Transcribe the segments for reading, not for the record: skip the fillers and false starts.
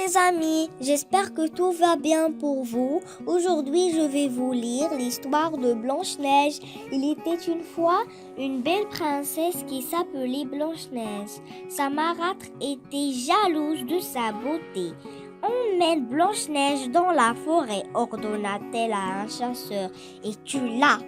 mes amis, j'espère que tout va bien pour vous. Aujourd'hui, je vais vous lire l'histoire de Blanche-Neige. Il était une fois une belle princesse qui s'appelait Blanche-Neige. Sa marâtre était jalouse de sa beauté. Emmène Blanche-Neige dans la forêt, ordonna-t-elle à un chasseur, et tue-la.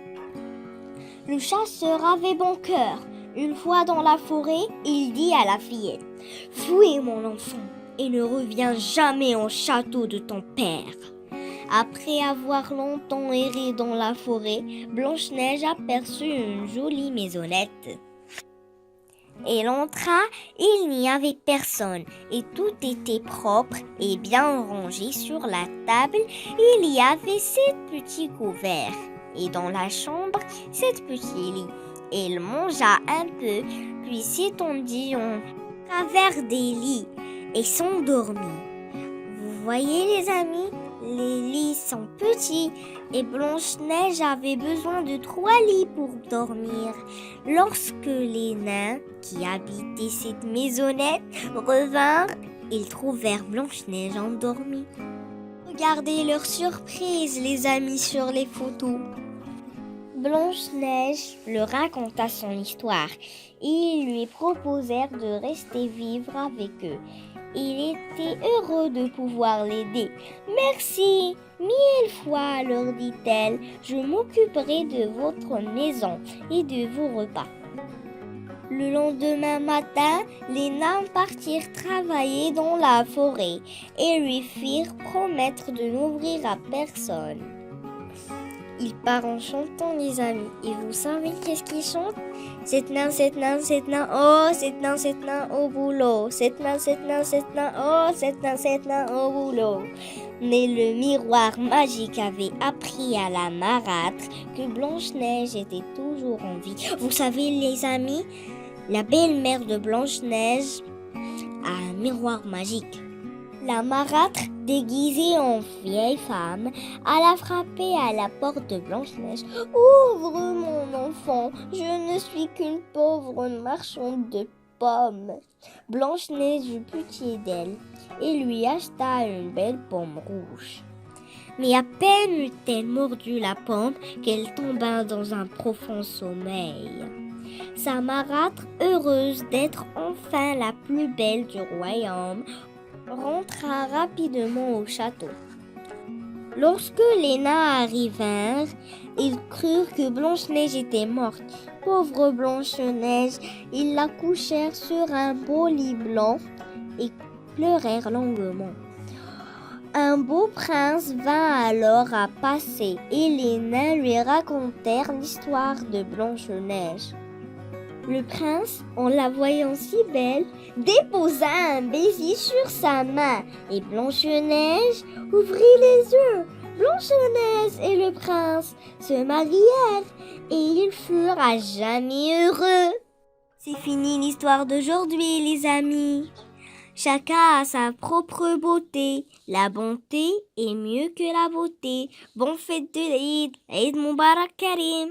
Le chasseur avait bon cœur. Une fois dans la forêt, il dit à la fillette: « Fuis mon enfant et ne reviens jamais au château de ton père. » Après avoir longtemps erré dans la forêt, Blanche-Neige aperçut une jolie maisonnette. Elle entra, il n'y avait personne et tout était propre et bien rangé sur la table. Il y avait 7 petits couverts et dans la chambre 7 petits lits. Elle mangea un peu, puis s'étendit en travers des lits et s'endormit. Vous voyez les amis, les lits sont petits et Blanche-Neige avait besoin de 3 lits pour dormir. Lorsque les nains qui habitaient cette maisonnette revinrent, ils trouvèrent Blanche-Neige endormie. Regardez leur surprise, les amis, sur les photos. Blanche-Neige leur raconta son histoire et ils lui proposèrent de rester vivre avec eux. Il était heureux de pouvoir l'aider. « Merci, 1000 fois, leur dit-elle, je m'occuperai de votre maison et de vos repas. » Le lendemain matin, les nains partirent travailler dans la forêt et lui firent promettre de n'ouvrir à personne. Il part en chantant, les amis. Et vous savez qu'est-ce qu'il chante? Sept nains, oh, sept nains, au boulot. Sept nains, oh, sept nains, au boulot. Mais le miroir magique avait appris à la marâtre que Blanche-Neige était toujours en vie. Vous savez, les amis, la belle-mère de Blanche-Neige a un miroir magique. La marâtre, déguisée en vieille femme, alla frapper à la porte de Blanche-Neige. « Ouvre, mon enfant, je ne suis qu'une pauvre marchande de pommes. » Blanche-Neige eut pitié d'elle et lui acheta une belle pomme rouge. Mais à peine eut-elle mordu la pomme qu'elle tomba dans un profond sommeil. Sa marâtre, heureuse d'être enfin la plus belle du royaume, rentra rapidement au château. Lorsque les nains arrivèrent, ils crurent que Blanche-Neige était morte. Pauvre Blanche-Neige, ils la couchèrent sur un beau lit blanc et pleurèrent longuement. Un beau prince vint alors à passer et les nains lui racontèrent l'histoire de Blanche-Neige. Le prince, en la voyant si belle, déposa un baiser sur sa main et Blanche-Neige ouvrit les yeux. Blanche-Neige et le prince se marièrent et ils furent à jamais heureux. C'est fini l'histoire d'aujourd'hui, les amis. Chacun a sa propre beauté. La bonté est mieux que la beauté. Bonne fête de l'Eid. Eid Mubarak Karim.